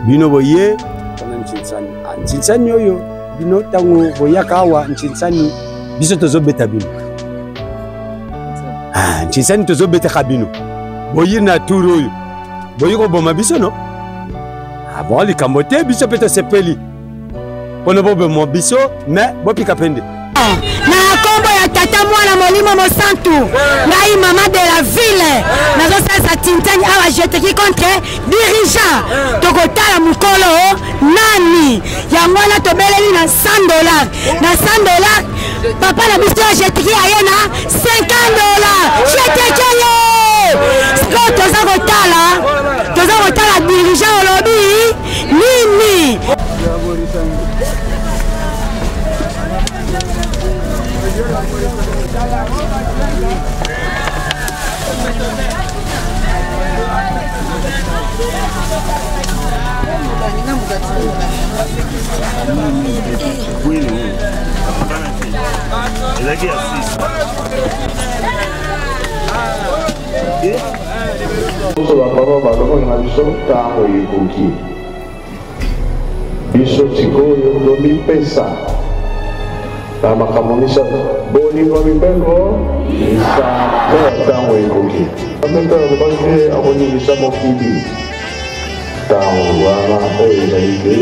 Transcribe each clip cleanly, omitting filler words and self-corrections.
Bino boye kona Nchinsani. Nchinsani oyo bino tango boyaka awa Nchinsani biso tozobeta bino. Nchinsani tozobeta bino. Boye na turu oyo. Boye ko boma biso no? Bon likambo te biso peto sepeli. Pona bobe mo biso mais bopika pende. Na kombo ya tata mwana molimo mosantu ngai mama de la ville nazo sasa Nchinsani awa jeteki contre dirigeant tokotala mukolo nani ya mwana tobeleli na $100 na $100 papa na biso jeteki aye na $50 jeteki ye sko toza kotala dirigeant olobi nini. Tamakamisa boni kami pengo isa tango ikuki amenta lebanje akoni bisa mokili tango wana oyo dalike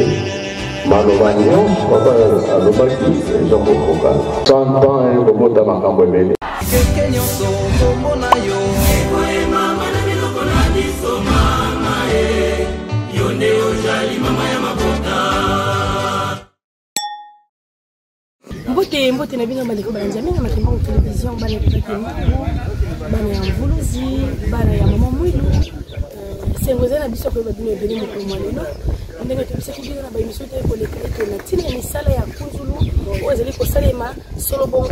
malobanyo papa alobaki ezokokoka 100 ans ekobota makambo ebele mbote na bino baleko balanzamina makemba ku télévision bana ya bana ya mvuluzi bana ya mama mwilu sengoza na biso ko babino ebele moko mwanelo ndenge tobisaki bino na baemission te kolekele to na tina ya misala ya kunzulu oyo ezali kosalema solo bongo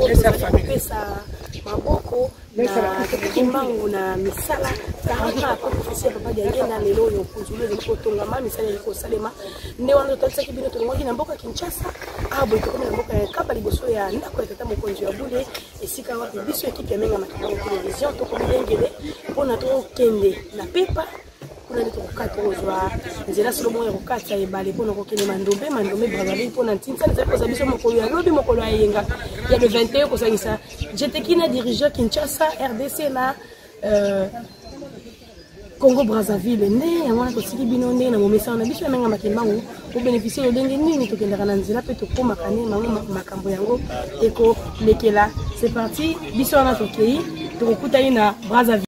kopesa maboko na kimbangu na misala kama professeur papa diangenda lelo yo kunzulu ezali kotongama misala ya kosalema nde wana tobisaki bino tolongwaki na mboka Kinshasa abo tokomi na mboka ya kapa liboso ya ndako ya tata mokonzi ya bule esika wapi biso ekipe ya menga makambo télévision tokomi lengele mpona tokende na pepa kuna nito kokata ozwa nzela solo moya kokata ebale mpona kokende mandombe Brazzaville mpona Nchinsani ezali koza biso mokolo ya lobi mokolo ya yenga ya le 21 kosangisa jeteki na dirigeant Kinshasa RDC na Congo Brazzaville nde yango wana tosiki bino nde na momesano na biso ya menga makembango obénéficie lolenge nini tokendaka na nzela mpe tokomaka nde makambo yango ekolekela. C'est parti biso wana tokei tokokutani na Brazzaville.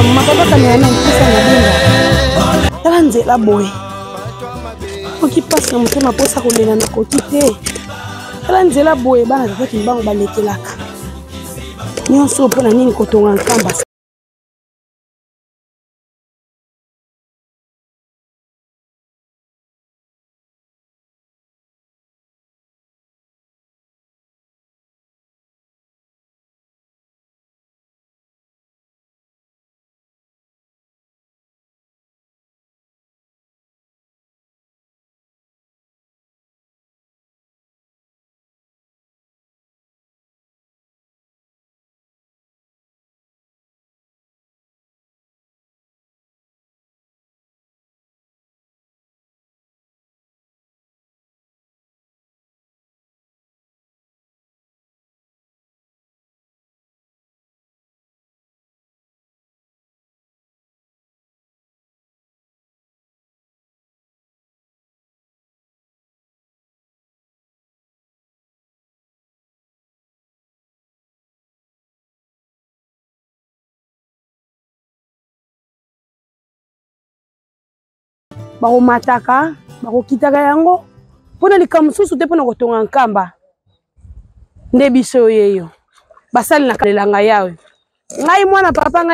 maman papa kamera na mpisa na benga tala nzela boye oki pasi na motema mposa kolela na koki te tala nzela boye bana tataki mbango balekelaka nyonso mpo na nini kotonga nkamba bako mataka bako kitaka yango pona likambo susu te pona kotonga nkamba nde biso yeyo basali na kalelanga yawe ngai mwana papa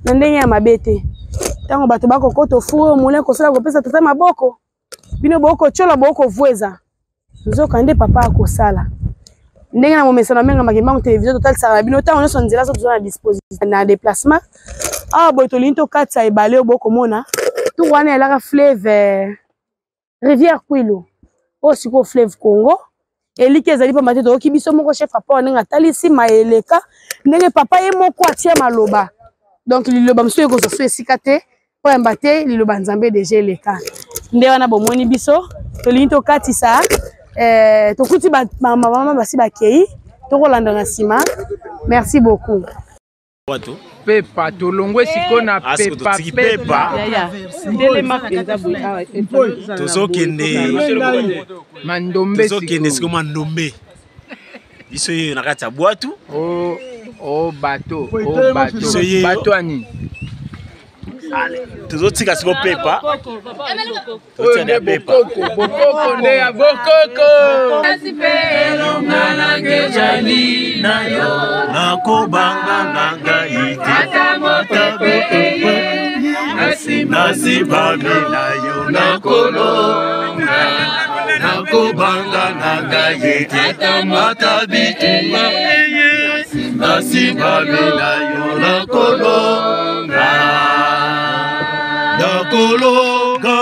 na ndenge ya mabete tango bato bako koto fuo mule kosala kopesa tata maboko bino boko chola boko vueza nzoka nde papa akosala ndenge na momesana menga makimbango television total sala bino tango nyonso nzela so tozala na disposition na déplacement ah boy to linto katsa ebale oboko mona tout wana elaka fleuve rivière Kwilu o siko fleuve Congo eliki ezali pa mateto oki biso moko chef papa ndenge talisi maeleka ndenge papa ye moko atia maloba donc liloba mso ko so esika te po embate liloba nzambe déjà eleka nde wana bomoni biso to linto katisa to kuti ba mama basi bakei to kolanda na sima merci beaucoup Pepa tolongwe siko na pepa ndele mapenza boya tozokende mandombe siko mandombe biso yo na kati ya bwatu bato bato ani tozotika siko pepa bokoko nde ya bokoko nakobanga na ngai ata nasibami na yo nakolonga nakobanga na ngai ata bitumba nasibami na yo nakolonga nakologa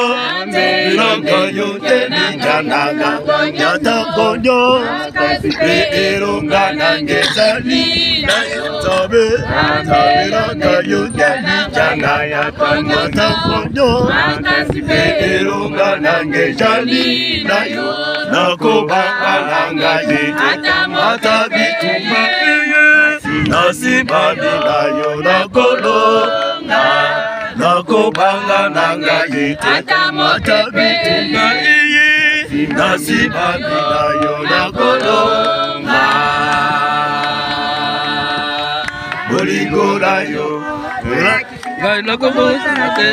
bilanga yo telingananga yatakonyo eronga nangezali tabe bilanga yo telingananga yatakonyo eronga nangezali nakobanga nanga ata bitumba nasimami na yo nakolonga nakobanga nanga ata bitumba nasimami na yo nakolonga bolingo na yo ngai nakobosana te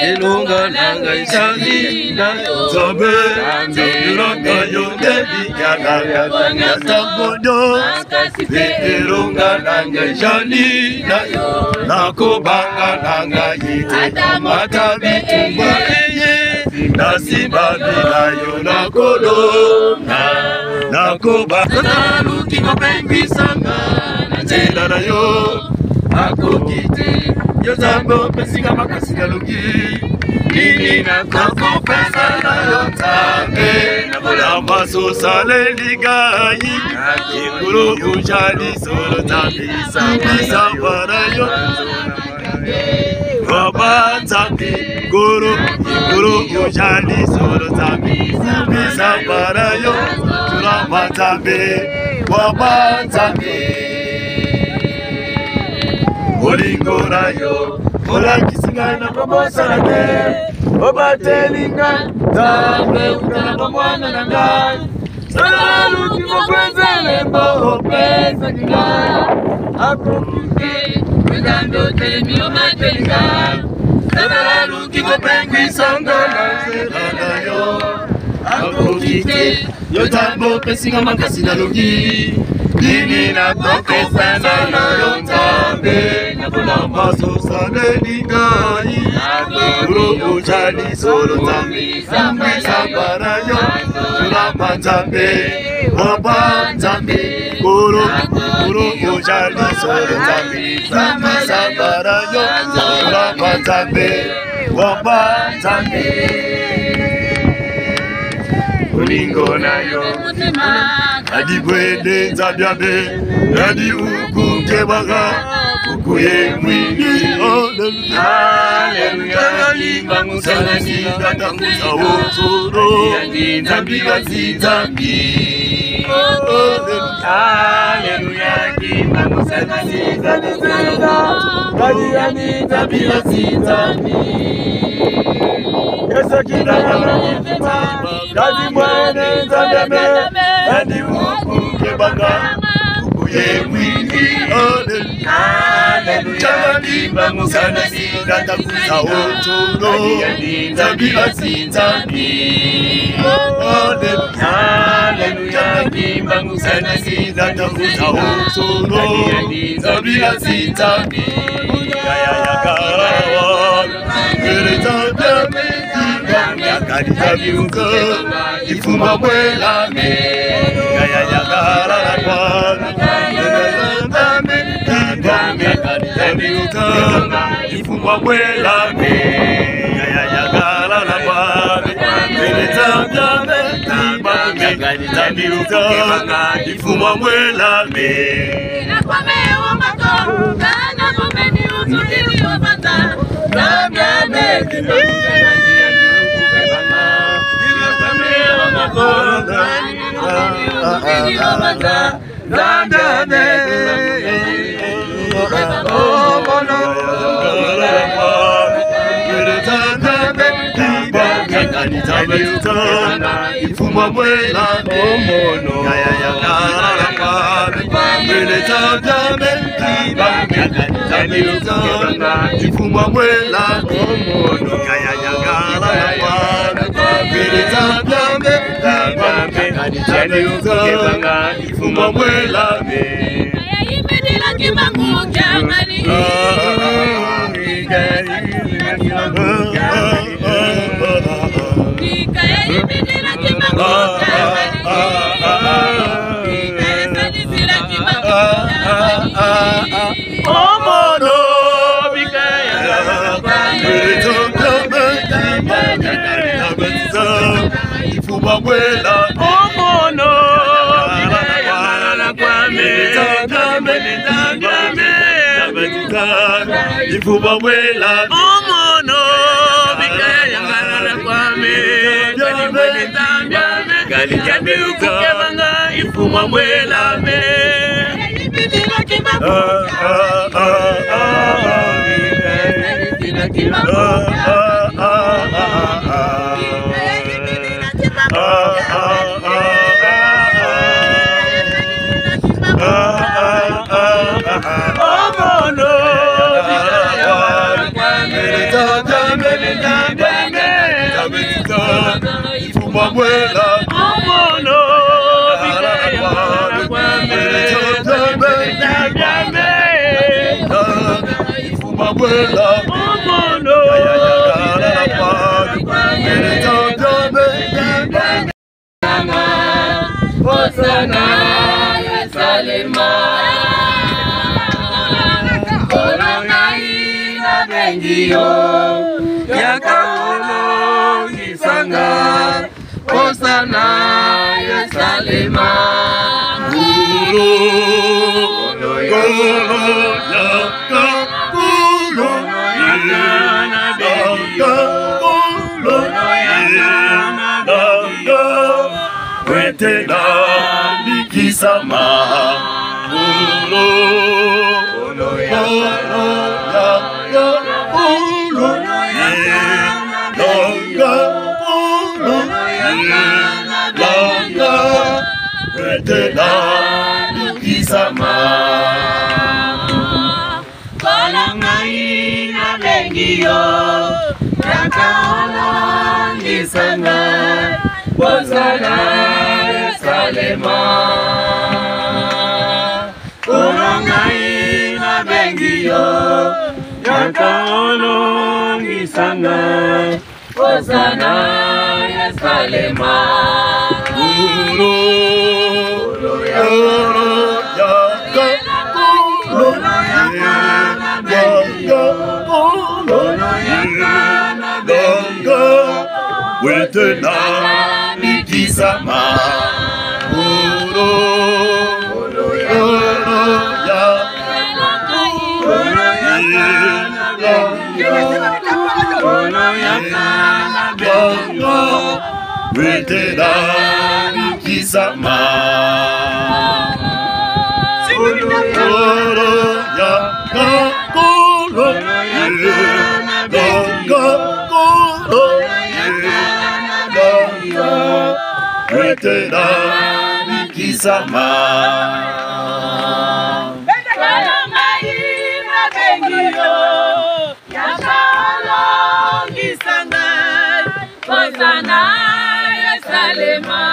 elonga nanga ezali na nzambe nzambelanga yo ndebikananga yatambono elonga nanga ezali na yo nakobanga nanga ata bitumba nasimbami na yo nakolonga nakobanga naluki kopembisanga na nzela na yo akoki te yo nzambe opesinga makasi naluki nini nakokopesa na yo nzambe na masosaleli ngai ekolo ojali solo nzambisamba na yo baba nzambe ekolo ojali solo nzambisamba na yo tulamba nzambe baba nzambe bolingo na yo olakisi ngai na kobosana te obatelinga nzambe utala bomwana na ngai Salalu kimokwezele mbo pesa kinga Akokike Wegando telemio matelinga Salalu kikopengwi sangana Zelana yo Akokike Yotambo pesinga makasi na logi Nini na koke sana na yontambe Nakuna maso sane ningai Uro ujali solo tambi Sambi sambara yo Tulapa tambe Wapa tambe Uro ujali solo tambi Sambi sambara yo Tulapa tambe Wapa tambe Ulingo na yo Adi bwede zabiabe Adi uku kebaga Ukuye mwini Hallelujah Limbangu sana ni Dada musa otoro Zambi wazi zambi Hallelujah Limbangu sana ni Dada zambi wazi zambi Yesa kina yana Kazi mwene zandeme Andi uku kebanga Ukuye mwini Hallelujah Limbangu sana si Dada kusa otoro Zambi wazi zambi Hallelujah Limbangu sana si Dada kusa otoro Zambi wazi zambi Kaya yakarawa Kere zandeme Kanisa viuka Ifuma mwela me Kaya yakara la kwana Kanisa viuka Ifuma mwela me Kaya yakara la kwana Kanisa viuka Ifuma mwela me Nakwame wamako Nakwame ni uzuri wapata Nakwame Ifuma mwela omono Kaya yakara la kwane Mwele tandame Ifuma mwela omono Kaya yakara la kwane Mwele tandame Ifuma mwela me Kaya imedila kimangu jamani Kaya kimangu jamani Omono Ifuma mwela omono Ifuma mwela omono Bikaya yangana kwame Kalijambe ukukebanga Ifuma mwela me Ifuma mwela omono Bikaya Ifuma mwela omono Hosana Yesalema Korona ina bengio Yakaolo Gisanga Hosana Yesalema Kwetela Bikisama ngai na bengi yo yakala nisanga bozala Yerusalema ngai na bengi yo yakala nisanga bozala Yerusalema Wetena mikisama Wetena mikisama Wetena mikisama Yerusalema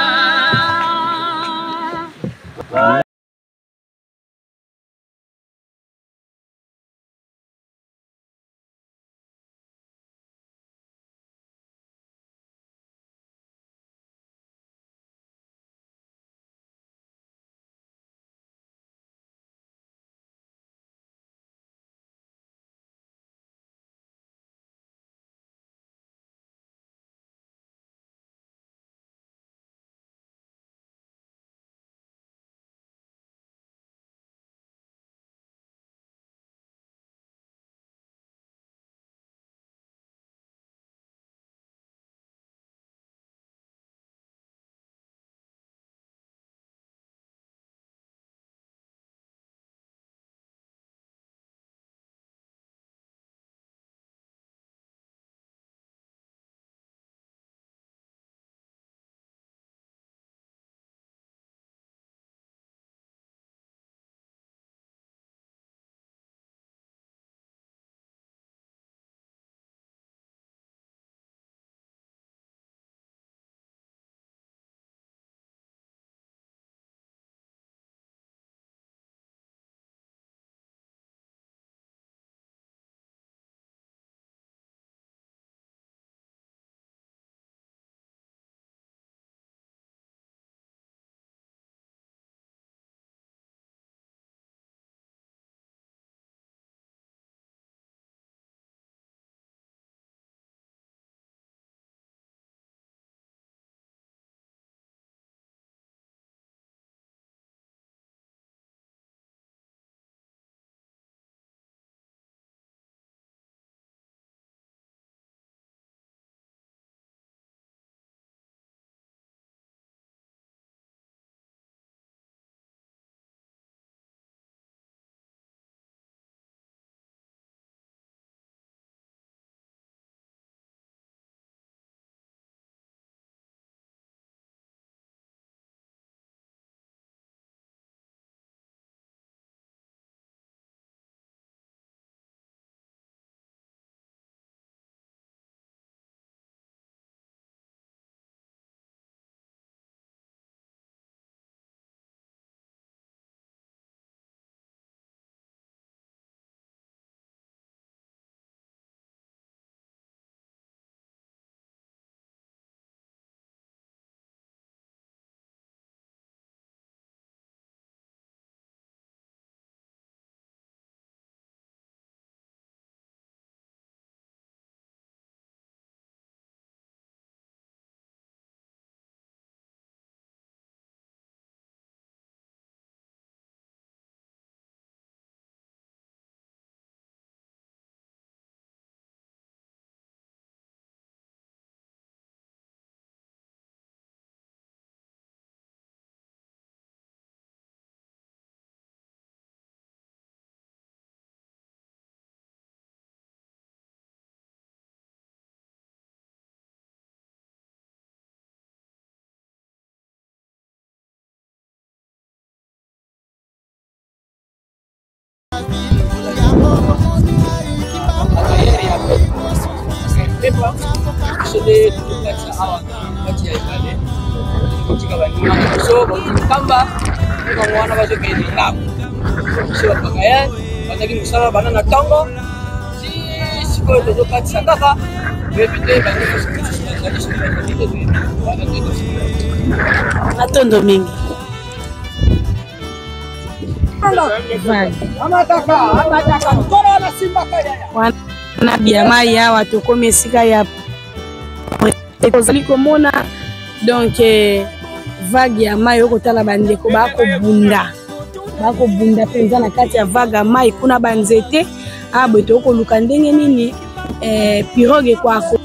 nde tukatsa awa kati ya ibale kotika bani so kamba ko wana bazo ke ndako so bakaya bataki musala bana na tango si siko to katsa kaka bebite bani ko atondo mingi wana biamai awa tokomi esika ya kozali komona donc vague ya mai okotala bandeko bakobunda mpenza na kati ya vague ya mai kuna banzete abwe tokoluka ndenge nini pirogue kwako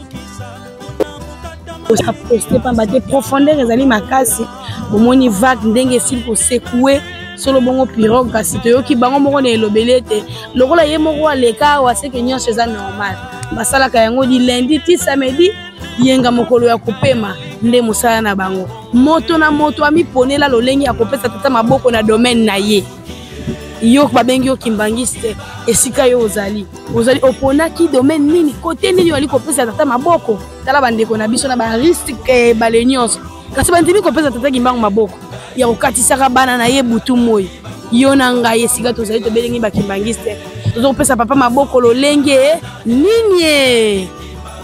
poste pamba te profondeur ezali makasi bomoni vague ndenge esili kosekue solo bongo pirogue kasi toyoki bango moko na elobele te lokola ye moko aleka awa seke nyonso eza normal basalaka yango di lundi ti samedi yenga mokolo ya kopema nde mosala na bango moto na moto amiponela lolenge ya kopesa tata maboko na domaine na ye yo babengi yo kimbangiste esika yo ozali oponaki domaine nini kote nini wali kopesa tata maboko tala bandeko na biso na ba risque bale nyonso kasi bandimi kopesa tata kimbango maboko ya kokatisaka bana na ye butu moi yo na ngai esika tozali tobelengi bakimbangiste tozokopesa papa maboko lolenge nini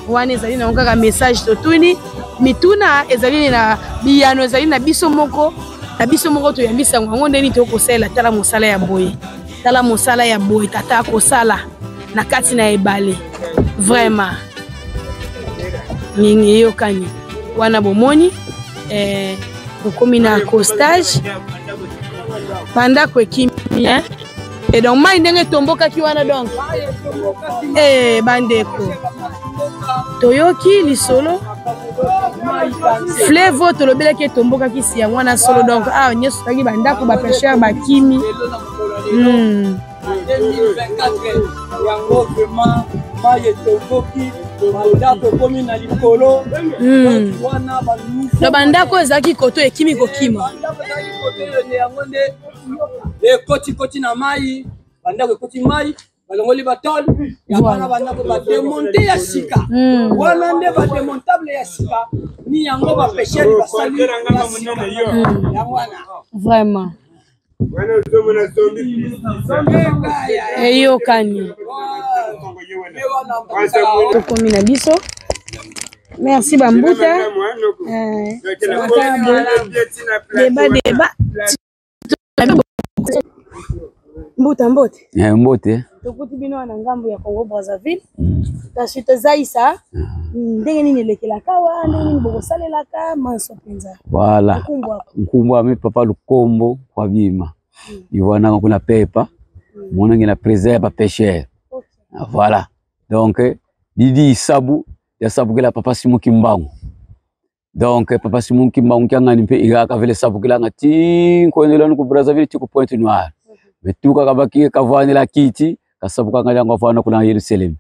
wana ezali na kaka message totuni mituna ezali na biyano ezali na biso moko toyambisa yango ndeni tokosala tala mosala ya boye tata akosala na kati na ebale vraiment mingi eyokani wana bomoni okomi na accostage bandako ekimi et donc mai ndenge tombokaki wana donc bandeko toyoki lisolo flevo tolobelaki etombokaki si yango wana solo donc awa nyonso taki bandako bapêcheur bakimi na bandako ezalaki koto ekimi kokima ekoti na mai bandako ekoti mai balongoli batol ya bana bandako bademonte ya sika wana nde bademontable ya sika ni yango bapesheri basali yango wana vraiment eyokani tokomi na biso merci bambuta deba mbote tokuti bino na ngambo ya Congo Brazzaville kasi tozaisa ndenge nini elekelaka wa ndenge nini bokosalelaka manso penza voilà nkumbwa mi papa lukombo kwa bima iwana kuna pepa mona ngina préserve ba pêcheur voilà donc didi sabu ya sabu kila papa Simon Kimbangu donc papa Simon Kimbangu kyangani mpe igaka vile sabu kila ngati ko ndelano ku Brazzaville tiko Pointe Noire betuka kabaki kavani la kiti kasabu kanga ngo fana kuna Yerusalem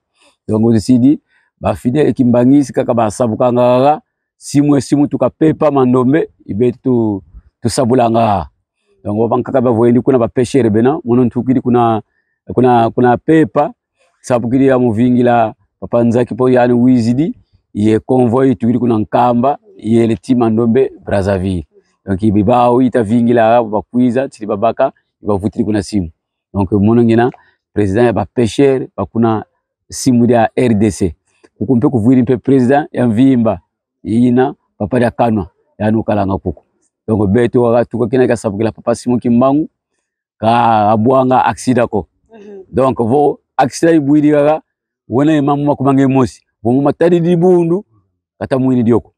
donc on décide ba fidèle Kimbangisi kaka ba sabu kanga simu tukapepa mandombe ibetu tusabulanga donc bankaka ba voyendi kuna ba pêcheur bena mono tukidi kuna pepa sabu kidi ya muvingila papa nzaki po yani wizidi ye convoy tukidi kuna nkamba ye le tima ndombe Brazzaville donc ibibao itavingila bakwiza tili babaka ibavutiri kuna simu donc mono ngina président ya ba pêcheur bakuna simu ya RDC kukumpe kuvwiri mpe président ya mvimba ina papa ya kanwa yani ukalanga kuko donc beto wakatuka kina kasabukila papa Simon Kimbangu ka abwanga accident ko donc vo accident ibwiri gaga wona mamu makumange mosi bomu matadi dibundu kata mwini dioko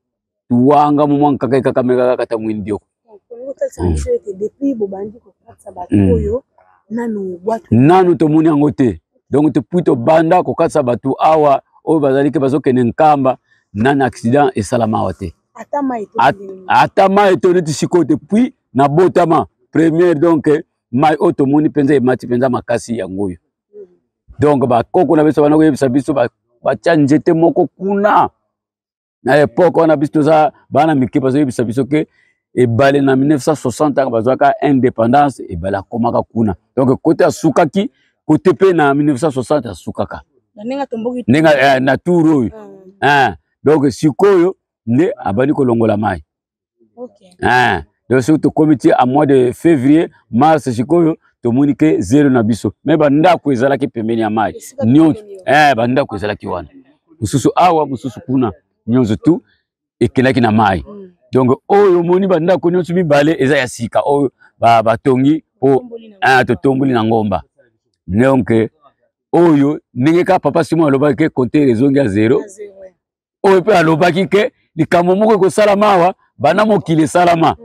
tuwanga mu nkaka kakamega kata mwini dioko depuis bobandi ko katsa bato oyo nanu to muni angote donc te puito banda ko katsa bato awa o bazalike bazokene nkamba nana accident et salama wate atama eto ti sikote puis na botama première donc mai auto muni penza e mati penza makasi yangoyo donc ba koko na biso banako yebisa biso ba chanjete moko kuna na époque on a biso za bana mikipa zo yebisa biso ke et balé na 1960 bazwaka indépendance et bala komaka kuna donc côté asukaki côté pe na 1960 asukaka nenga tomboki nenga na turo donc sikoyo nde abandi kolongola mai. Donc surtout comité à mois de février mars sikoyo tomoni ke zéro na biso mais bandako ezalaki pembeni ya mai nyonso bandako ezalaki wana mususu awa mususu kuna nyonso tu ekelaki na mai. Donc oyo moni bandako nyonso mibale eza ya sika oyo batongi po totomboli na ngomba. Donc oyo ndenge ka papa Simon alobaki ke compter rezongi ya zéro oyo pe alobaki ke likambo moko ekosala mawa bana mokili esalama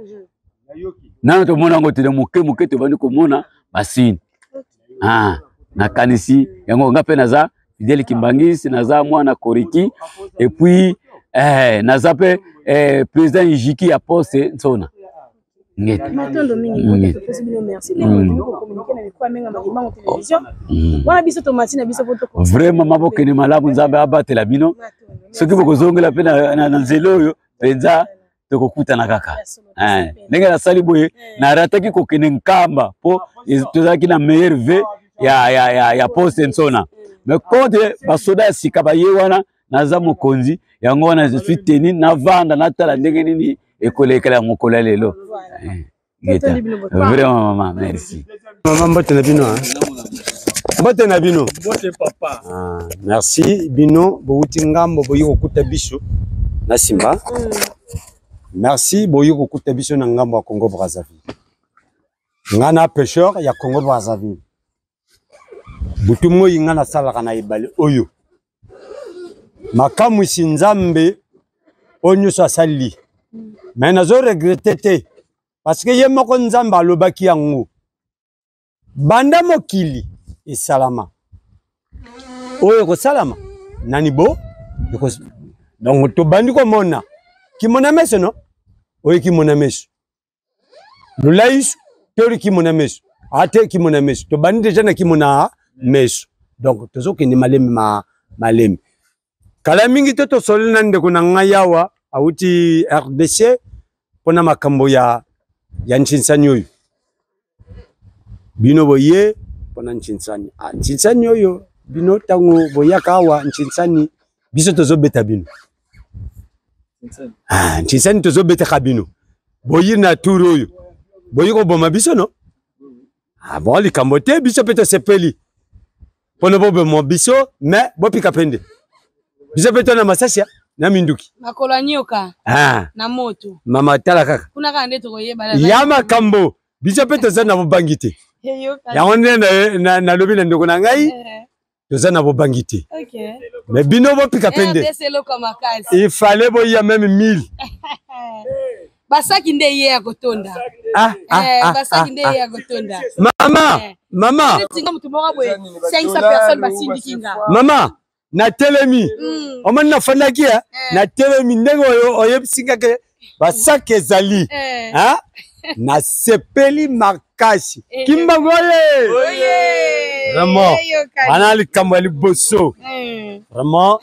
nano tomona ngo tene moke tobandi komona basini nakanisi yango nga pe naza Fidèle Kimbangisi naza mwana Koriki et puis naza pe président Ijiki ya poste nsona Matondo mingi ko pesi bino merci ko communiquer na miko amenga makima ko télévision wana biso to machine biso poto ko vraiment maboke ni malamu nzambe abatela bino soki bokozongela pe na nzelo oyo penza tokokutana kaka ndenge nasali boye narataki kokende nkamba po tozalaki na meilleur v ya poste nsona mais contre basoda ya sika baye wana naza mokonzi yango wana je suis tenu navanda natala ndenge nini ekolekela mokolo lelo. Vraiment maman merci. Maman mbote na bino mbote na bino mbote papa. Merci bino bouti ngambo boyi kokuta biso na Simba. Merci boyi kokuta biso na ngambo ya Congo Brazzaville. Ngana pêcheur ya Congo Brazzaville. Butu moyi ngana salaka na ibale oyo. Makamu Nzambe onyo so asali. Mais nazo regretter parce que ye moko Nzambe alobaki yango. Banda mokili esalama. Oyo ko salama nani bo? Donc to bandi ko mona. Ki mona meso no? Oyo ki mona meso. Lulaïs tori ki mona meso. Ate ki mona meso. To bandi déjà na ki mona meso. Donc tozo ke ni malemi malemi. Kala mingi to soli nande kuna ngayawa auti RDC pona makambo ya Nchinsani oyo. Bino boye pona Nchinsani. Nchinsani oyo bino tango boyaka awa Nchinsani biso tozo beta bino. Nchinsani tozo beta kabino. Boyi na turo oyo. Boyi ko boma biso no? Bon likambo te biso pete sepeli. Pona bobe mo biso mais bopika pende. Biso pete na masasia na minduki. Makolo nyoka. Na moto. Mama tala kaka. Kuna kande to koyeba Yama kambo. Biso pete za na bobangite. Ya onne na lobi na ndoko na ngai. Toza na bobangite. OK. Mais bino bopika pende. Il fallait boya même 1000. Basaki nde ye ya kotonda. Basaki nde ye ya kotonda. Mama. 500 personnes basindikinga. Mama. Na telemi omani na fandaki na telemi ndenge oyebsinga ke basaki ezali na sepeli makasi kimbango oye vraiment ana likambo ya liboso vraiment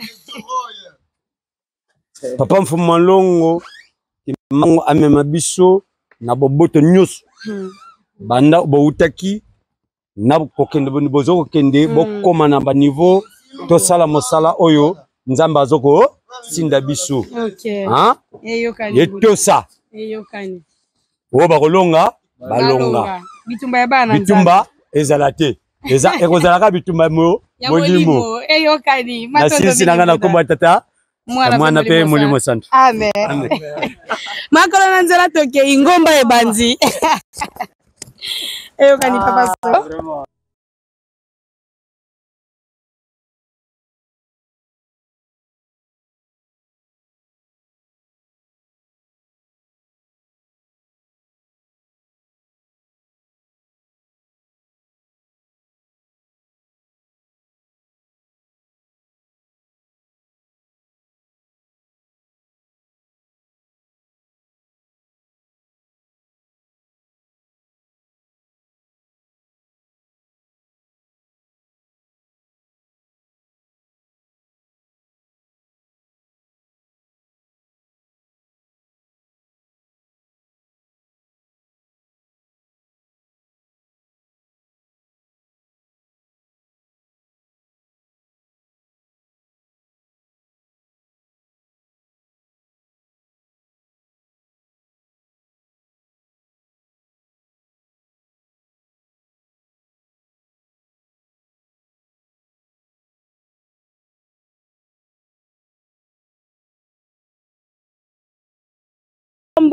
papa Mfuma Longo kimango amema biso na boboto nyusu banda boutaki na kokende bozo kokende bokoma na ba niveau to sala mosala oyo Nzambe azoko sinda biso. OK. Eyokani. Yetosa. Eyokani. O bakolonga balonga. Bitumba ya bana Nzambe. Bitumba ezalate. Eza ekozalaka bitumba molimo. Eyokani. Na sisi nanga na komba tata. Mwana pe molimo santu. Amen. Makolo na nzela toke ingomba ebanzi. Eyokani papa.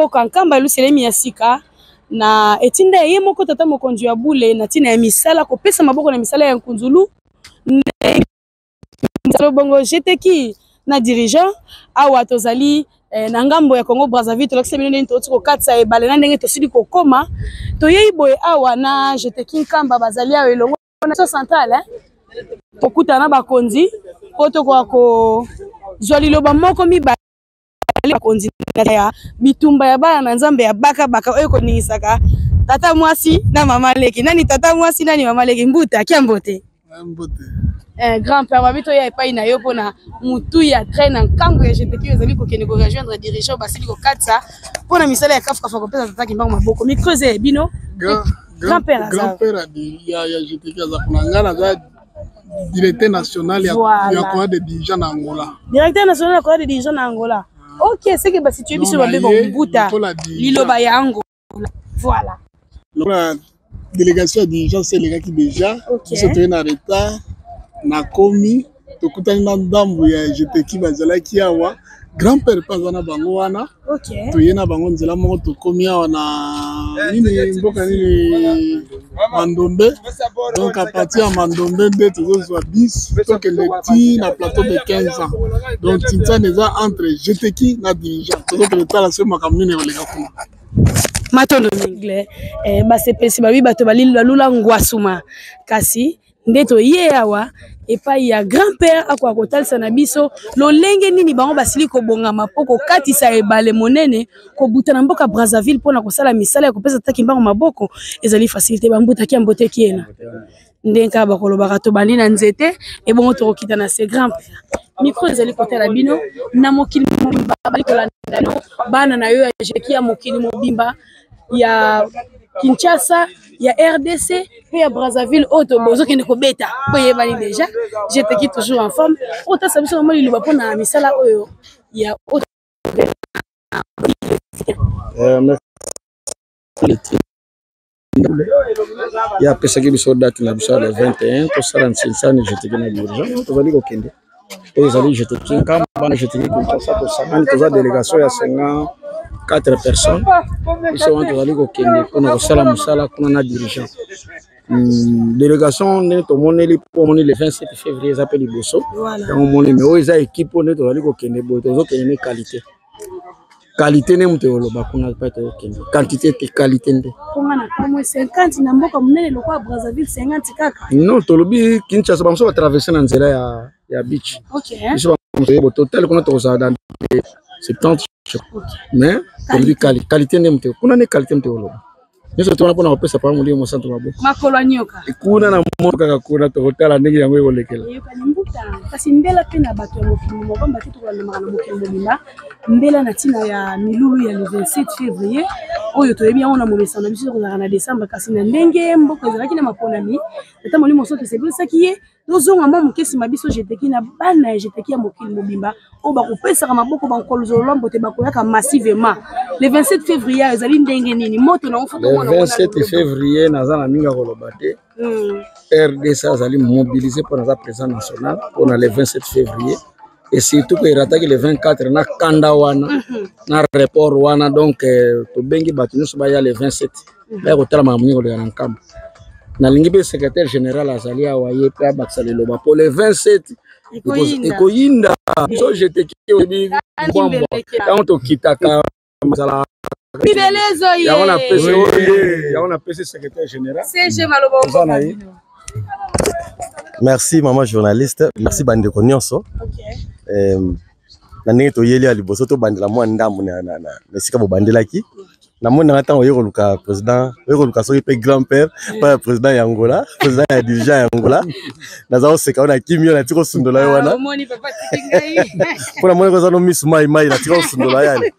mboka nkamba eluselemi ya sika na etinda ye moko tata mokonzi ya bule na tina ya misala kopesa maboko na misala ya nkunzulu bongo jeteki na dirigeant awa tozali na ngambo ya Congo Brazzaville tolakisa bino ndenge toti kokatisa ebale na ndenge tosili kokoma toyei boye awa na jeteki nkamba bazali awa elongo na centrale kokutana bakonzi poto kwa ko zwa liloba moko mibale bakonzi ya bitumba ya bana na nzambe ya baka baka oyo koningisaka tata mwasi na mama leki nani tata mwasi nani mama leki mbuta kiambote mbuta grand-père babito ya epai na yo pona mutu ya train na nkambo ya jeteki ezali kokende ko rejoindre dirigeant basili ko katsa pona misala ya kafu kafu kopesa tata kimbango maboko microze bino grand-père ya jeteki za kunangana za directeur national ya Corps de dirigeants na Angola directeur national ya Corps de dirigeants na Angola. Ok, c'est que si tu es biso babé bombuta liloba ya Angola. Voilà. La délégation de dirigeants c'est les gars qui déjà sont en retard na komi tokutani na ndambu ya jeteki bazala ki awa grand-père pazana bango wana toyena bango nzela moko tokomi awa na nini mboka nini Mandombe donc à partir de Mandombe nde tozozwa bis tokende ti na plateau de 15 ans donc tinta neza entre jeteki na dirigeant tozokende tala so makambo nini koleka kuna matondo anglais basepesi babi bato balilula ngwasuma kasi nde toye awa epai ya grand-père akwa kotalisa na biso lolenge nini bango basili kobonga mapoko katisa ebale monene kobuta na mboka Brazzaville pona kosala misala ya kopesa taki mbango maboko ezali facilité bambuta ki ambote kiena ndenka bakoloba to bandi na nzete e bongo tokokita na ce grand-père micro ezali kotala bino na mokili mobimba bali kolanda bana na yo ya jeteki ya mokili mobimba ya Kinshasa, il y a RDC, puis il y a Brazzaville, autre bozo qui ne kobeta. Puis il y a déjà, j'étais qui toujours en forme. Autant ça me semble que le bapon a mis ça là. Il y a autre. Il y a pesé qui sont date la biso le 21, tout ça dans 500 j'étais qui na dirigeant, to vali ko kende. To zali j'étais qui kamba na j'étais qui comme ça pour ça. On to délégation ya 54 personnes. Ils sont allés au Kenya pour nous faire la musala pour nous dirigeant. Délégation n'est au monde pour le 27 février s'appelle Iboso. Dans mon monde mais aux équipes on est allé au Kenya pour aux Kenya qualité. Qualité n'est pas au bakuna pas au Kenya. Quantité et qualité n'est. Comment 50 na mboka munene lokwa Brazzaville 50 kaka. Non, to lobi Kinshasa ba mso traverser na nzela ya beach. OK. Ils au total qu'on a trouvé dans 70 mais qualité n'est kuna ne qualité mtolo niso tuna pona opesa pa mulio mo santo mabo makolo anyoka kuna na moka kakuna to hotela ndenge yango ekolekela mbuta kasi mbela pena bato ya mokili mo bamba kitu kwa na mokili mobimba mbela na tina ya milulu ya le 27 février oyo toyebi yango na momesa na biso na décembre kasi na ndenge mboka ezalaki na maponami ata molimo soki sebisaki ye tozonga mwa mokesi mabiso jeteki na bana ya jeteki ya mokili mobimba oyo bakopesaka maboko bankolozolombo te bakoyaka massivement le 27 février ezali ndenge nini moto na ofoto le 27 février naza na minga koloba te RDC azali mobilisé pour naza président national pour le 27 février et surtout que rataki le 24 na kanda wana na report wana donc to bengi bato nyonso baya le 27 ba kotala mamunyi koleka na nkambo nalingi be secrétaire général azali awa ye pe abakisa liloba pour le 27 ekoyinda so j'étais qui obi bombo quand to kitaka masala bibelezo ye ya on a PC secrétaire général CG Malobo. Merci maman journaliste, merci bande ko nyonso. Na ndenge toyeli ya liboso to bandela mwa ndambu na sika bo bandelaki. Na mona ngata oyeko luka président, oyeko luka soki pe grand-père, pas président ya Angola, président ya dirigeant ya Angola. Naza oseka na kimio na tiko sundola yo wana. Omoni papa tikingai. Pona mona ko za no miss mai na tiko sundola yale.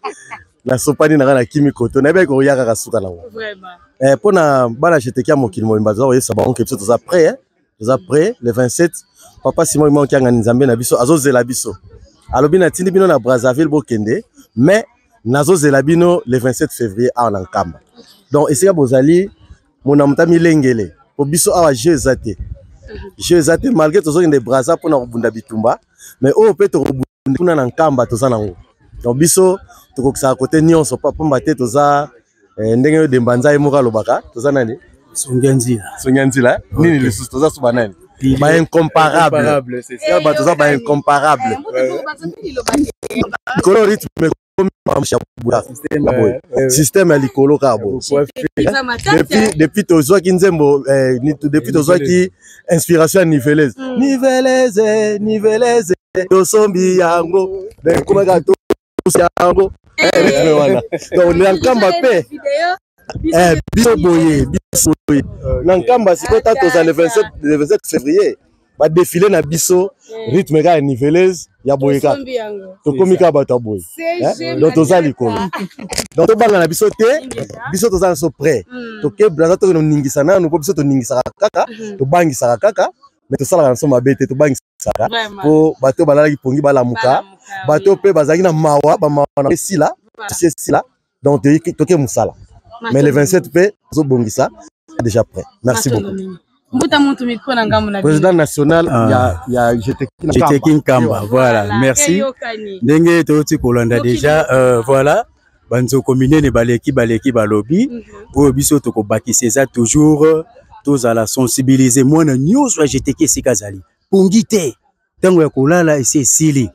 Na sopani na kimi koto na be ko yaka kasuka nango. Vraiment. Pona bana jeteki ya mokili mo mbaza oyesa ba onke biso après, après le 27 papa Simon Imon ki ngani Nzambe na biso azozela biso. Alobi na tindi bino na Brazzaville bokende, mais nazo zelabino le 27 février à Nankamba. Donc essayez bozali mon amtami lengele po biso awa jeu zate malgré tozo inde Brazza pona kobunda bitumba mais o peut to kobunda na Nankamba to zanango. Donc biso tokokisa côté nyonso pamba te toza ndenge de mbanza emoka lobaka toza nani Songanzila nini lisusu toza suba nani ba incomparable c'est ça ba toza ba incomparable kolo rythme système ya likolo kabo depuis tozwa ki nzembo depuis tozwa ki inspiration nivelaise tosombi yango komaka to yango donc na nkamba pe biso boye na nkamba sikota toza le 27 février ba défilé na biso rythme ka nivelaise ya boyeka tokomika bato boye donc toza likolo donc tobanga na biso te biso toza na so prêt toke blaza to ningisa nanu po biso to ningisa kaka to bangisa kaka mais to sala na so mabete to bangisa po bato balala pongi balamuka bato pe bazaki na mawa ba mawa na sila donc toke musala mais le 27 pe zo bongisa déjà prêt merci beaucoup. Président national, il y a Jeteki Nkamba, voilà, merci. Ndenge Toti Kolanda déjà, voilà, banzo combiné ne baleki balobi, pour biso toko baki César toujours, tous à la sensibiliser. Moi na news wa Jeteki Sikazali, pungite, tango ya kolala ici sili.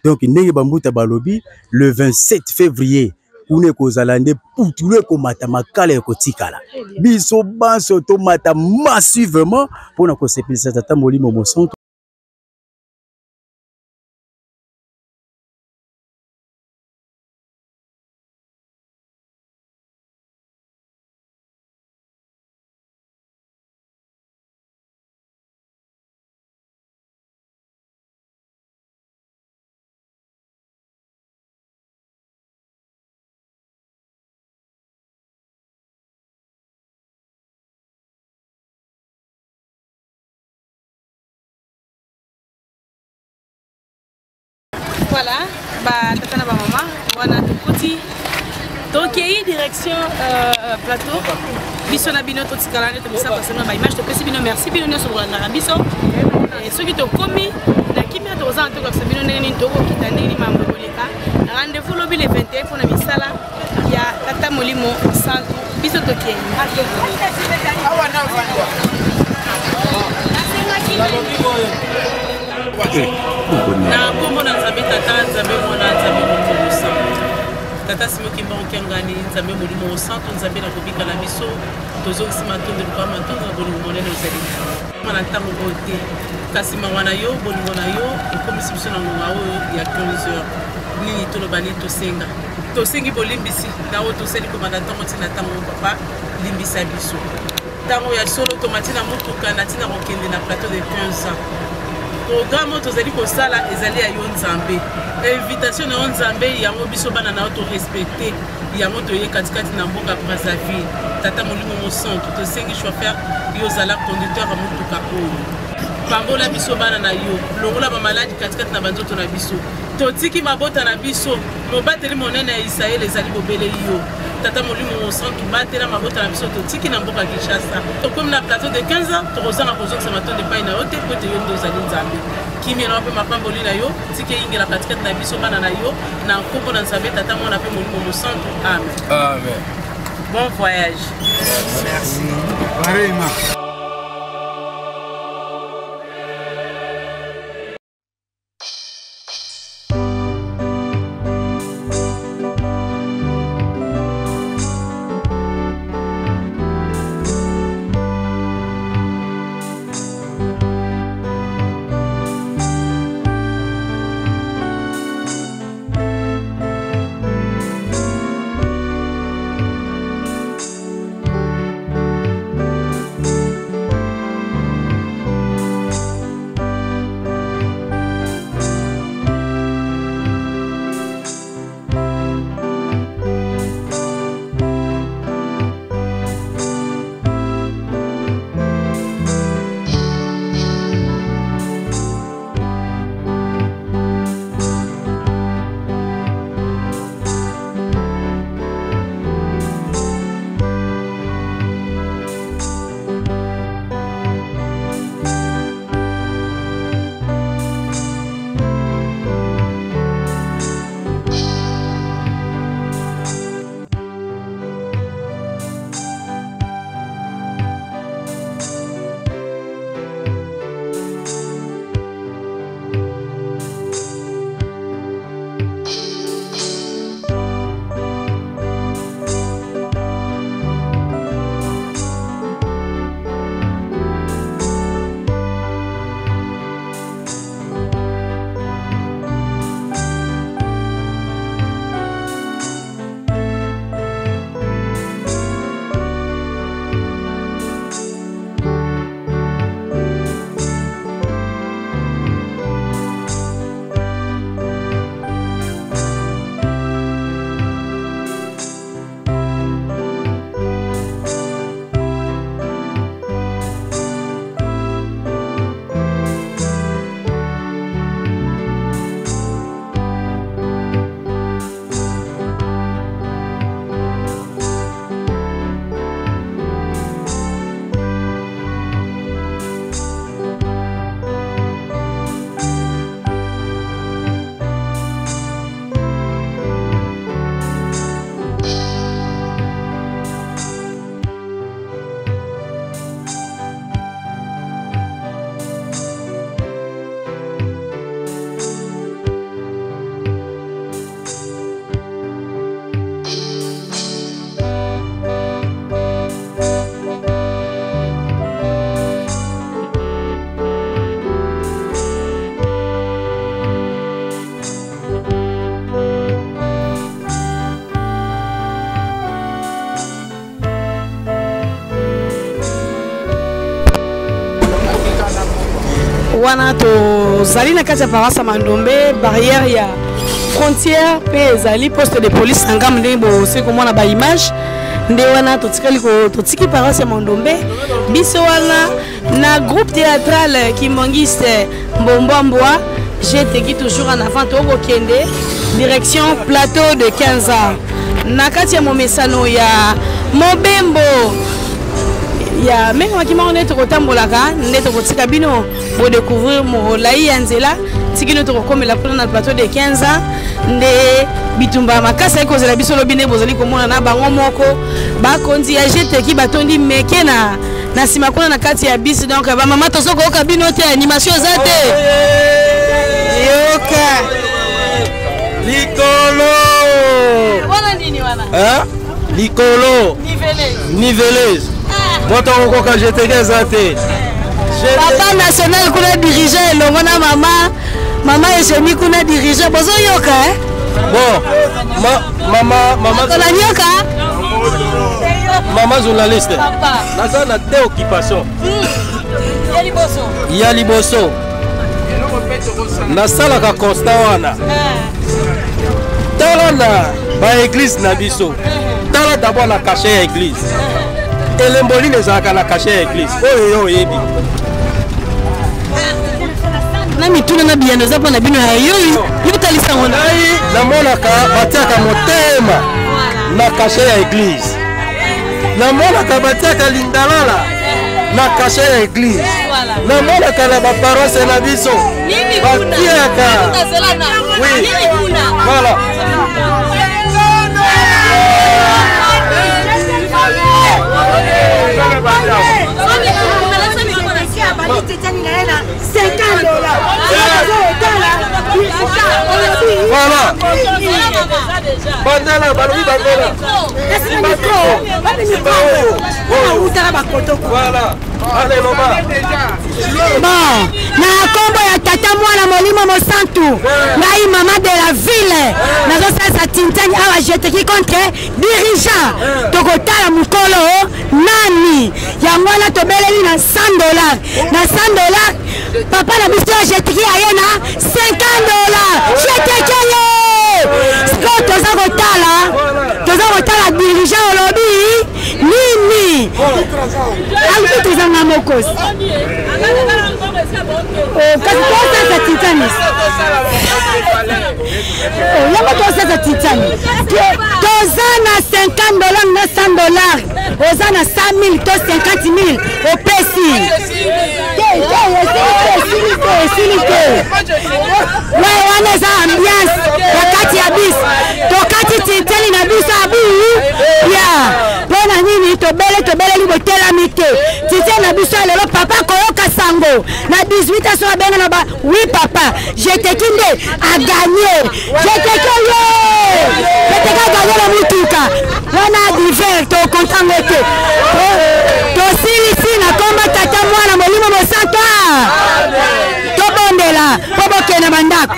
Donc ndenge bambuta balobi le 27 février. Une kozalande putule ko mata makala ko tikala biso banso to mata massivement pour na ko sepelisa tata molimo mosanto. Voilà, tata ba maman, wana tukuti toki direction plateau biso na bino to tikalane to bisa passer na ba image to pesi bino merci bino nyo so na biso et ceux qui to komi na kimia to za to ka bino neni to ko kitande ni mambo boleka rendez-vous lobi le 21 pour na misala ya tata molimo santo biso to ki na kombo na nzambe tata nzambe mwana nzambe molimo santo tata simoki mbango kiangani nzambe molimo santo nzambe na kobika na biso tozongisi matondo luka matondo na bolingo monene ozali na ntango oyo te kasi mawa na yo bolingo na yo ekomisi biso na ngonga oyo ya 15 heures nini toloba nini tosenga tosengi bolimbisi na oyo tosali komanda ntango ntina ntango papa limbisa biso ntango ya solo tomati na motuka na ntina kokende na plateau de 15 ans programme tozali kosala ezali ya yo nzambe invitation na yo nzambe yango biso bana na yo torespecte yango toye katikati na mboka Brazzaville tata molimo mosantu tosengi chauffeur yo ozala conducteur ya motuka oyo pambola biso bana na yo longola bamaladi katikati na banzoto na biso totiki mabota na biso mobateli monene ya Israel ezali bobele yo tata molimo mosantu batela mabota na biso totiki na mboka Kinshasa tokomi na plateau de 15 ans tokozanga kozongisa matondo epai na yo te po te yo nde ozali nzambe kimia na yo mpe mapamboli na yo tiki eyingela katikati na biso bana na yo na nkombo na nzambe tata mwana mpe molimo mosantu amen. Bon voyage. Merci. Pareillement. wana tozali na kati ya paroisse ya Mandombe barrière ya frontière pe ezali poste de police na ngambo ndenge bose komona ba image nde wana totiki paroisse ya Mandombe biso wana na groupe théâtral kimbangiste Mbombambwa j'étais toujours en avant tokokende direction plateau de 15 ans na kati ya momesano ya Mobembo ya menga makima nde tokotambolaka nde tokotika bino bo découvrir molai ya nzela tikino tokokomela mpona na plateau de 15 ans nde bitumba makasa ekozela biso lobi nde bozali komona na bango moko bakonzi ya jeteki batondi meke na nsima kuna na kati ya bisi donc bamama tozokoyoka bino te animation eza te yoka likolo wana nini wana likolo niveleuse moto okoka jeteki eza te papa national kuna dirige elongo na mama eshemi kuna dirige bozoyoka bon mama journaliste naza na te occupation ya liboso nasalaka constat wana tala na baeglise na biso tala d'abord na cachet ya église elembolini ezalaka na cachet ya église oyo yo oyebi na mituna na biyano eza mpona bino ya yoyo yokotalisango nai namonaka batiaka motema na cachet ya église namonaka batiaka lindalala na cachet ya église namonaka na baparoise na biso batiaka oui voilà voilà bandela balobi bandela voilà allez mama bon na kombo ya tata mwana molimo mosantu ngai mama de la ville nazosalisa tintani awa jeteki contre dirigeant tokotala mokolo nani yango wana tobeleli na $100 na $100 papa na biso ya jeteki aye na $50 jeteki ye siko toza kotala dirigeant olobi nini albi tozanga mokosi kasi tosasa titani yango tosasa titani toza na $50 na $100 oza na 100 000 to 50 000 opesi esili te wana eza ambiance bakati ya bis tokati titeli na biso abu ya mpona nini tobeleli botelami te titeli na biso lelo papa koyoka sango na 18 so abenga na ba oui papa jeteki nde aganye jeteki aganye na mutuka wana diver tokontango te tosilisi na komba tata mwana molimo mosantu tobondela po bokende bandako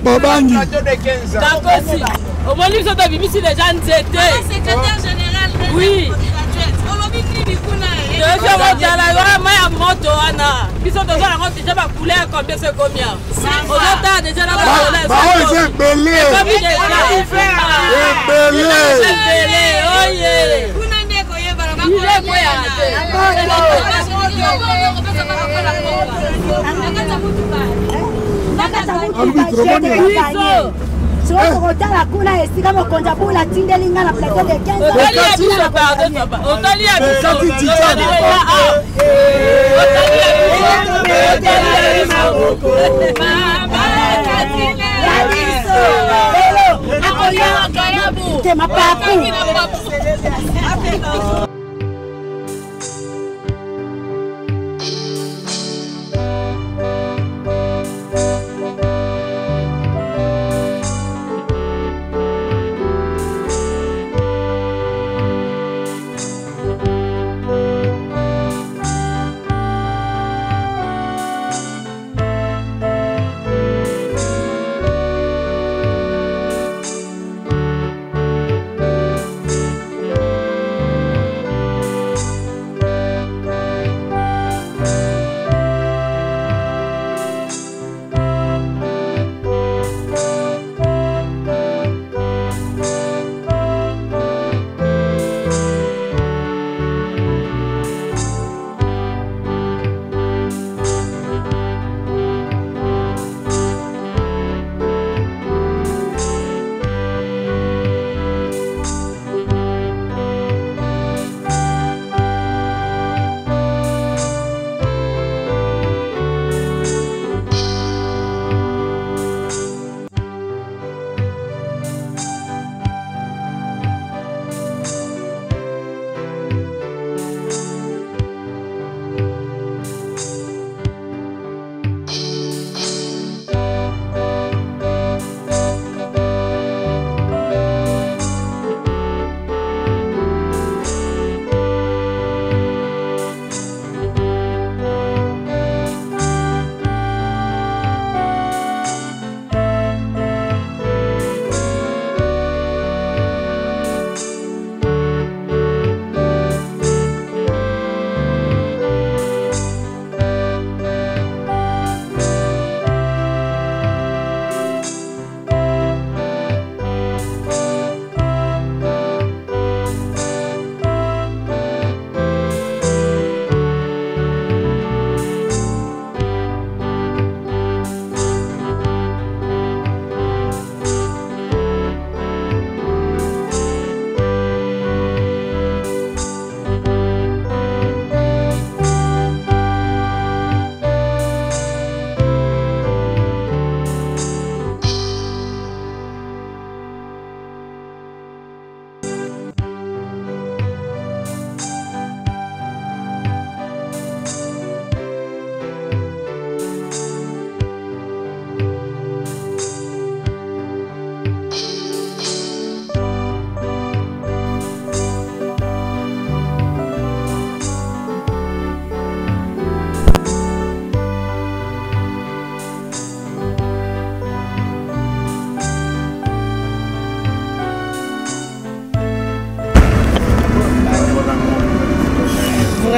babangi omoni biso tobimisi deja nzete oui tozokotala wana mai ya moto wana biso toza nango deja bacouleur combien c'est combien ozotala deja na ebele oye sokotala kuna esika mokonzi abula atindeli nga na plateau de 15 Merci.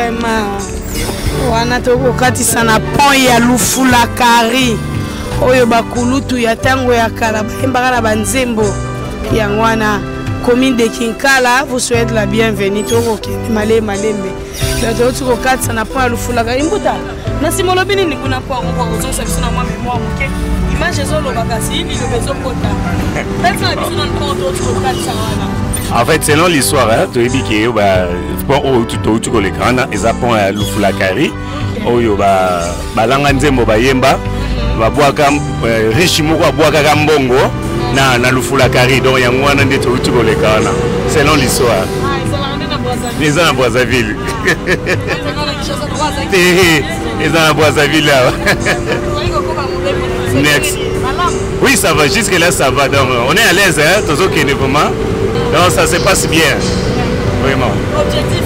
Vraiment. Wana tokokatisa na pont ya Lufulakari. Oyo bakulutu ya tango ya kala bayembaka na banzembo. Yango wana commune de Kinkala, vous souhaitez la bienvenue. Tokokende malembe. Donc tokokatisa na pont ya Lufulakari. Mbuta. Nasi molobini ni kuna kwa ngozo sabiso na mwa mémoire moke. Image ezolo bakasi ni le bezo kota. Peut-être na biso na pont tokokatisa wana. En fait, selon l'histoire, tu as dit que tu as l'écran, ils ont à Lufulakari, ils na Lufulakari, donc il y a un des trucs selon l'histoire. Ils sont à Brazzaville. Ils sont à Brazzaville là. Next. Oui, ça va, jusque là ça va. Donc, on est à l'aise, hein, tout ce qui est vraiment. Donc ça se passe bien. Vraiment. Objectif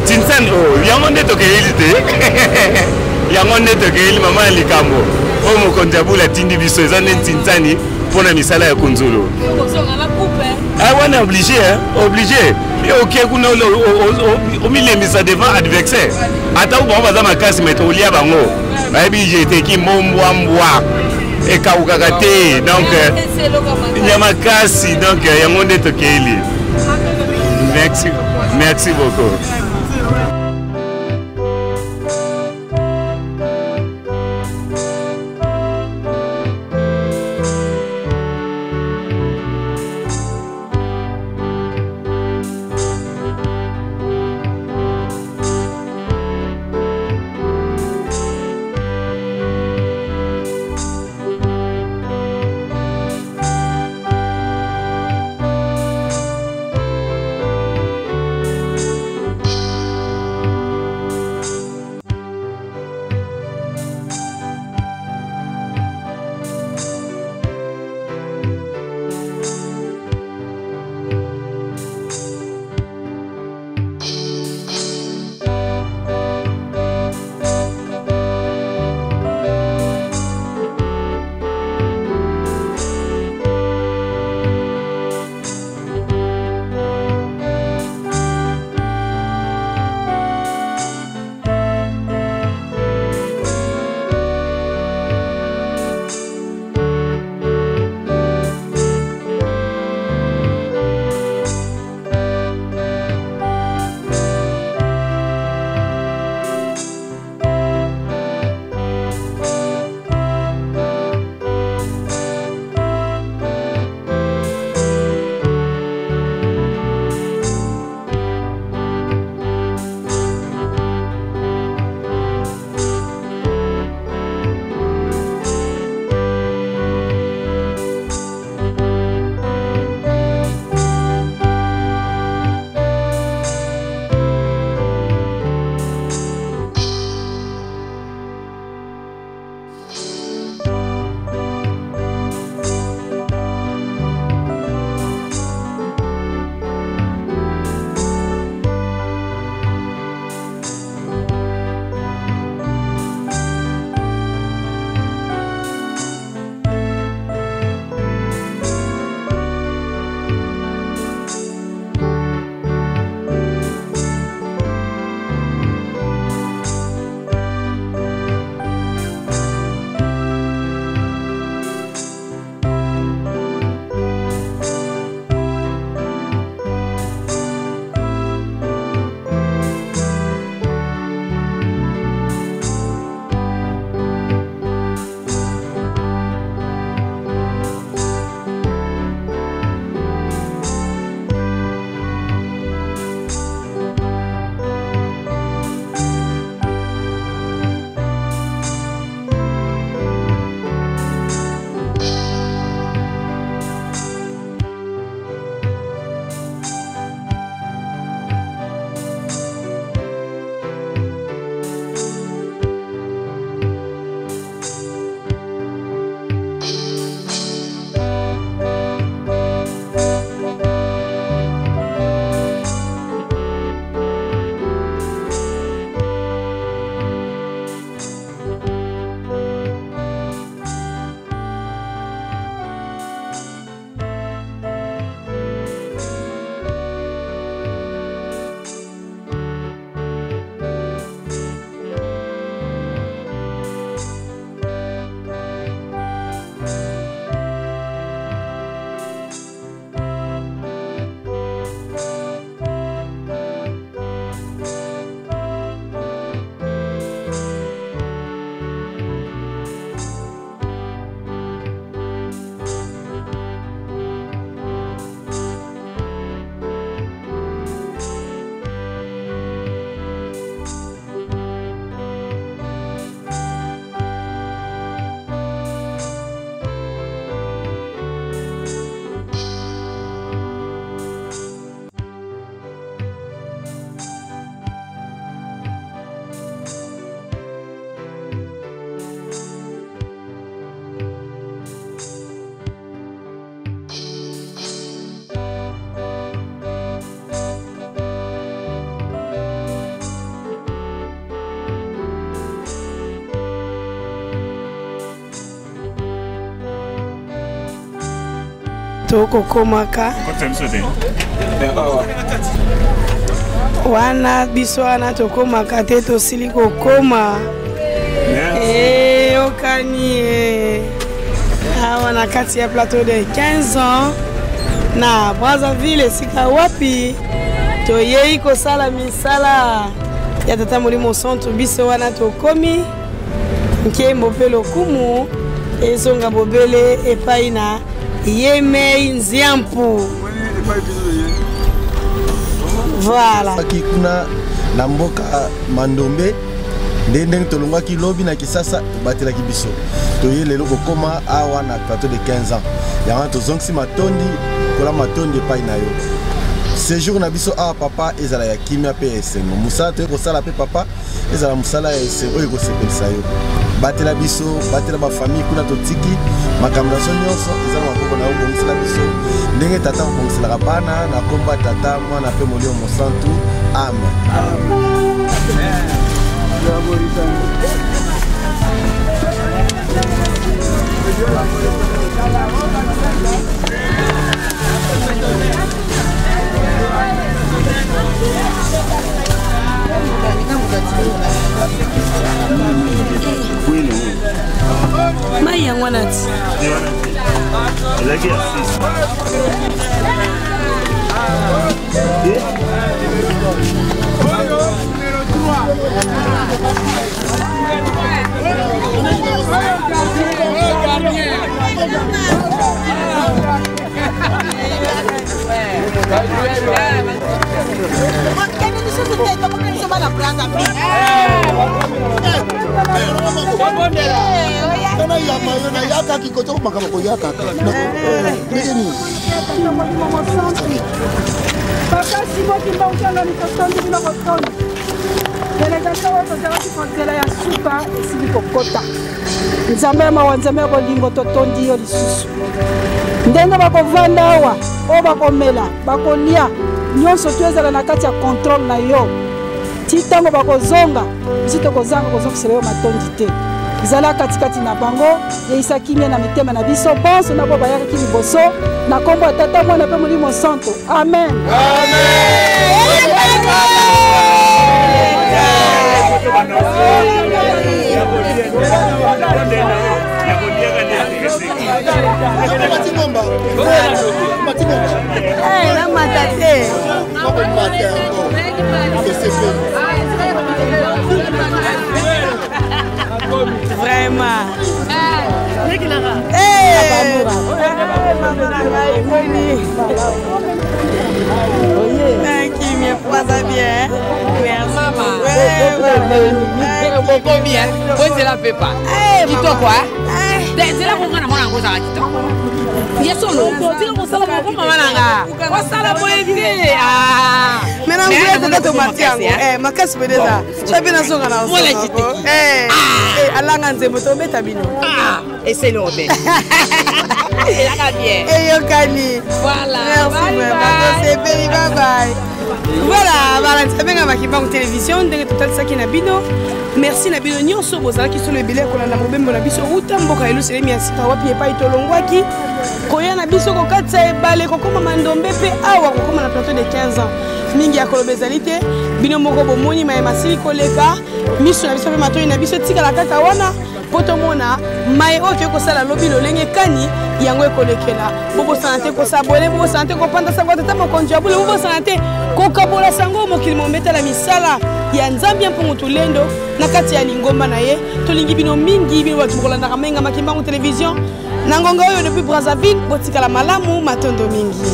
Tinsan, oh, il y a un net qui il y a un net qui maman Likambo. Oh, mon comptable la tindi biso, ils ont Tinsani pour la misala ya Kunzulu. Ah, on est obligé, hein, obligé. Et ok, au milieu de ça devant adversaire. Attends, on va dans ma casse, mais au lieu bango. Baby, j'ai été qui mbwa. Et Kaukakate, donc Yamakasi, donc Yamonde Tokeli. Merci beaucoup. tokokomaka wana biso wana tokomaka te tosili kokoma okani awa na kati ya plateau de 15 ans na Brazzaville esika wapi toyei kosala misala ya tata molimo santu biso wana tokomi nkembo mpe lokumu ezonga bobele epai na Yemei Nziampu. Voilà. Kuna na mboka Mandombe ndenge tolongwaki lobi na Kisasa batelaki biso. Toye lelo kokoma awa na plateau de 15 ans. Yanga tozongisi matondi kola matondi epai na yo. Séjour na biso awa papa ezala ya kimia pe esengo. Musala toye kosala pe papa ezala musala ya esengo oyo kosepelisa yo. Batela biso, batela ba famille kuna totiki makambo nyonso ezala maboko na obongisela biso ndenge tata obongisela bana na komba tata mwana pe molio mosantu amen. Mai yang wanati. Lagi Nzambe mawanzambe bolingo totondi yo lisusu ndenge bakovanda awa o bakomela bakolia nyonso to ezala na kati ya contrôle na yo ti ntango bakozonga bisi tokozanga kozokisela yo matondi te ezala katikati na bango yeisa kimia na mitema na biso bonso na bo bayakaki liboso na kombo ya tata mwana mpe molimo santo amen, vraiment. C'est la pépa. Dis-toi quoi? C'est là qu'on a mon angoisse à Tito. Il y a son nom. Tu l'as ça la maman là. Quoi ça la bonne ah. Mais non, vous êtes automatique. Ma casse peut déjà. Tu as bien son canal. Moi la Tito. Allah nganze moto beta bino. Et c'est l'autre. Et la bien. Et yokani. Voilà. Merci vraiment. C'est bye bye. Voilà, balanza benga makiba ku télévision ndenge total saki na bino. Merci na bino nyonso bozala ki solo ebele ko na mobembo na biso uta mboka elo selemi asika wapi epa itolongwaki. Koya na biso ko katsa ebale ko koma Mandombe pe awa ko koma na plateau de 15 ans. Mingi ya kolobezalité bino moko bomoni ma masili koleka miso na biso pe matoi na biso tika la kaka wana poto mona mai oke ko sala lobi lolenge kani yango ekolekela bobo santé ko sabole bobo santé ko panda sango tata mokonzi ya bule bobo santé ko kabola sango mokili mombeta la misala ya nzambi mpongo tulendo na kati ya lingomba na ye tolingi bino mingi bino watu kolanda kamenga makimbangu télévision na ngonga oyo depuis Brazzaville botika la malamu matondo mingi.